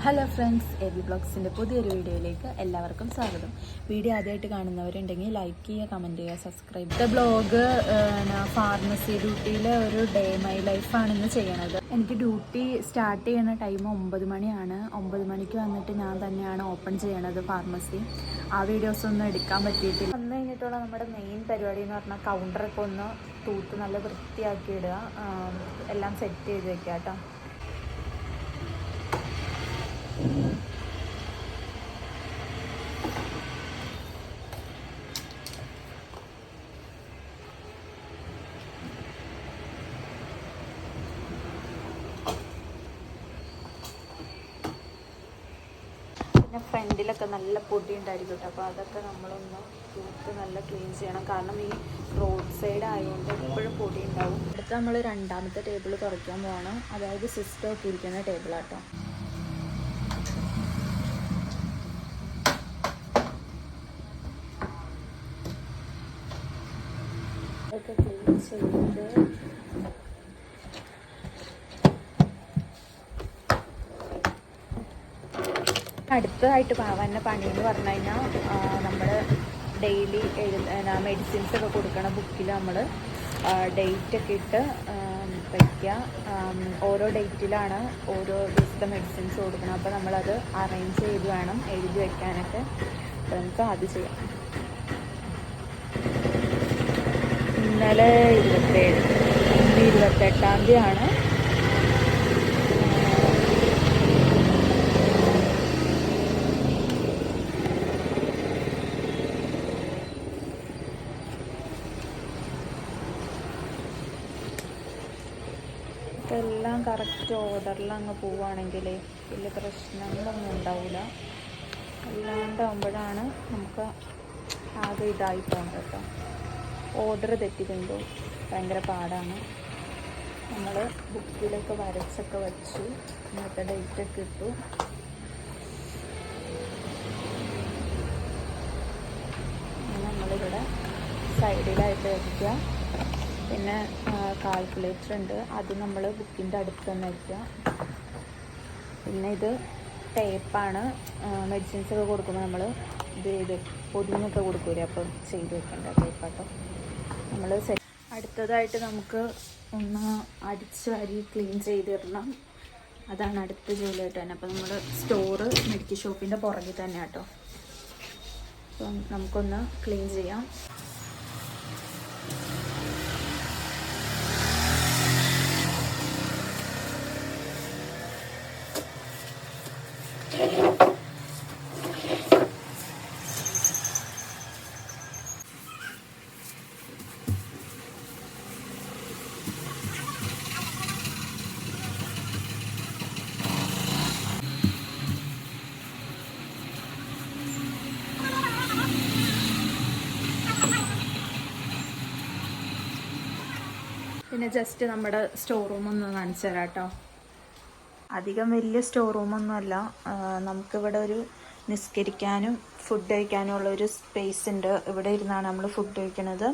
Hello friends, AB ബ്ലോഗ്സിൻ്റെ പുതിയൊരു വീഡിയോയിലേക്ക് എല്ലാവർക്കും സ്വാഗതം. വീഡിയോ ആദ്യമായിട്ട് കാണുന്നവരുണ്ടെങ്കിൽ ലൈക്ക് ചെയ്യുക, കമൻറ്റ് ചെയ്യുക, സബ്സ്ക്രൈബ് ചെയ്യുക. ബ്ലോഗ് ഫാർമസി ഡ്യൂട്ടിയിലെ ഒരു ഡേ മൈ ലൈഫാണ് ഇന്ന് ചെയ്യണത്. എനിക്ക് ഡ്യൂട്ടി സ്റ്റാർട്ട് ചെയ്യുന്ന ടൈം 9 മണിയാണ്. 9 മണിക്ക് വന്നിട്ട് ഞാൻ തന്നെയാണ് ഓപ്പൺ ചെയ്യണത് ഫാർമസി. ആ വീഡിയോസ് ഒന്നും എടുക്കാൻ പറ്റിയിട്ടില്ല. വന്നു കഴിഞ്ഞിട്ടുള്ള നമ്മുടെ മെയിൻ പരിപാടി എന്ന് പറഞ്ഞാൽ കൗണ്ടറൊക്കെ ഒന്ന് തൂത്ത് നല്ല വൃത്തിയാക്കി ഇടുക, എല്ലാം സെറ്റ് ചെയ്ത് വെക്കുക കേട്ടോ. പിന്നെ ഫ്രണ്ടിലൊക്കെ നല്ല പൊടി ഉണ്ടായിരിക്കും കേട്ടോ. അപ്പോൾ അതൊക്കെ നമ്മളൊന്ന് തൂത്ത് നല്ല ക്ലീൻ ചെയ്യണം. കാരണം ഈ റോഡ് സൈഡ് ആയതുകൊണ്ട് എപ്പോഴും പൊടി ഉണ്ടാവും. അടുത്ത് നമ്മൾ രണ്ടാമത്തെ ടേബിൾ തുറയ്ക്കാൻ പോകണം. അതായത് സിസ്റ്റം ഒക്കെ ഇരിക്കുന്ന ടേബിളാട്ടോ. അതൊക്കെ ക്ലീൻ ചെയ്ത് അടുത്തതായിട്ട് വന്ന പണി എന്ന് പറഞ്ഞു കഴിഞ്ഞാൽ നമ്മൾ ഡെയിലി മെഡിസിൻസ് ഒക്കെ കൊടുക്കണ ബുക്കിൽ നമ്മൾ ഡേറ്റൊക്കെ ഇട്ട് വയ്ക്കുക. ഓരോ ഡേറ്റിലാണ് ഓരോ ദിവസത്തെ മെഡിസിൻസ് കൊടുക്കണം. അപ്പോൾ നമ്മളത് അറേഞ്ച് ചെയ്ത് വേണം എഴുതി വയ്ക്കാനൊക്കെ. അപ്പോൾ നമുക്ക് അത് ചെയ്യാം. ഇന്നലെ 28-ാം തീയതിയാണ്. എല്ലാം കറക്റ്റ് ഓർഡറിൽ അങ്ങ് പോവുകയാണെങ്കിൽ വലിയ പ്രശ്നങ്ങളൊന്നും ഉണ്ടാവില്ല. അല്ലാണ്ടാകുമ്പോഴാണ് നമുക്ക് ആകെ ഇതായി പോകുന്നത് കേട്ടോ. ഓർഡർ തെറ്റിക്കുമ്പോൾ ഭയങ്കര പാടാണ്. നമ്മൾ ബുക്കിലൊക്കെ വരച്ചൊക്കെ വച്ചു, ഇന്നത്തെ ഡേറ്റൊക്കെ ഇട്ടു. നമ്മളിവിടെ സൈഡിലായിട്ട് വയ്ക്കുക. പിന്നെ കാൽക്കുലേറ്റർ ഉണ്ട്, അത് നമ്മൾ ബുക്കിൻ്റെ അടുത്ത് തന്നെ വയ്ക്കുക. പിന്നെ ഇത് ടേപ്പാണ്. മെഡിസിൻസ് ഒക്കെ കൊടുക്കുമ്പോൾ നമ്മൾ ഇത് പൊതിഞ്ഞൊക്കെ കൊടുക്കൂലേ, അപ്പം ചെയ്ത് വെക്കേണ്ട ടേപ്പാട്ടോ നമ്മൾ. അടുത്തതായിട്ട് നമുക്ക് ഒന്ന് അടിച്ച് വാരി ക്ലീൻ ചെയ്തിടണം. അതാണ് അടുത്ത ജോലിയായിട്ട് തന്നെ. അപ്പോൾ നമ്മൾ സ്റ്റോറ് മെഡിക്കൽ ഷോപ്പിൻ്റെ പുറകിൽ തന്നെ കേട്ടോ. അപ്പം നമുക്കൊന്ന് ക്ലീൻ ചെയ്യാം. പിന്നെ ജസ്റ്റ് നമ്മുടെ സ്റ്റോർ റൂമൊന്ന് കാണിച്ചു തരാം കേട്ടോ. അധികം വലിയ സ്റ്റോർ റൂമൊന്നുമല്ല. നമുക്കിവിടെ ഒരു നിസ്കരിക്കാനും ഫുഡ് കഴിക്കാനും ഉള്ളൊരു സ്പേസ് ഉണ്ട്. ഇവിടെ ഇരുന്നാണ് നമ്മൾ ഫുഡ് കഴിക്കുന്നത്.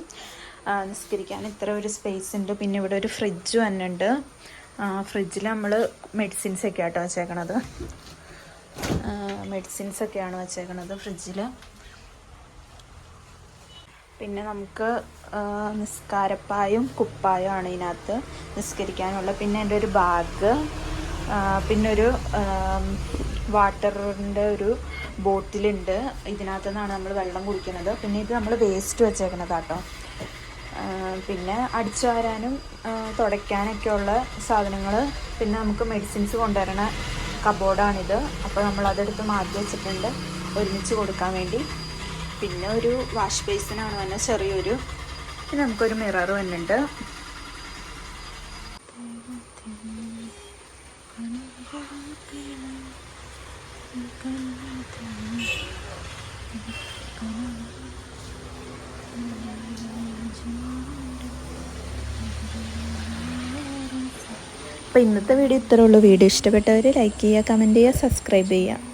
നിസ്കരിക്കാൻ ഇത്ര ഒരു സ്പേസ് ഉണ്ട്. പിന്നെ ഇവിടെ ഒരു ഫ്രിഡ്ജ് തന്നെ ഉണ്ട്. ഫ്രിഡ്ജിൽ നമ്മൾ മെഡിസിൻസൊക്കെ ആട്ടോ വെച്ചേക്കണത്. മെഡിസിൻസൊക്കെയാണ് വെച്ചേക്കണത് ഫ്രിഡ്ജിൽ. പിന്നെ നമുക്ക് നിസ്കാരപ്പായും കുപ്പായും ആണ് ഇതിനകത്ത് നിസ്കരിക്കാനുള്ള. പിന്നെ എൻ്റെ ഒരു ബാഗ്, പിന്നെ ഒരു വാട്ടറിൻ്റെ ഒരു ബോട്ടിലുണ്ട്. ഇതിനകത്തു നിന്നാണ് നമ്മൾ വെള്ളം കുടിക്കുന്നത്. പിന്നെ ഇത് നമ്മൾ വേസ്റ്റ് വെച്ചേക്കുന്നത് കേട്ടോ. പിന്നെ അടിച്ചു വാരാനും തുടയ്ക്കാനൊക്കെ ഉള്ള സാധനങ്ങൾ. പിന്നെ നമുക്ക് മെഡിസിൻസ് കൊണ്ടുവരണ കബോർഡാണിത്. അപ്പോൾ നമ്മൾ അതെടുത്ത് മാറ്റി വെച്ചിട്ടുണ്ട് ഒരുമിച്ച് കൊടുക്കാൻ വേണ്ടി. പിന്നെ ഒരു വാഷ് ബേസിനാണ് തന്നെ ചെറിയൊരു. പിന്നെ നമുക്കൊരു മിറർ വന്നിട്ടുണ്ട്. അപ്പോൾ ഇന്നത്തെ വീഡിയോ ഇത്രേ ഉള്ളൂ. വീഡിയോ ഇഷ്ടപ്പെട്ടവർ ലൈക്ക് ചെയ്യുക, കമൻറ്റ് ചെയ്യുക, സബ്സ്ക്രൈബ് ചെയ്യുക.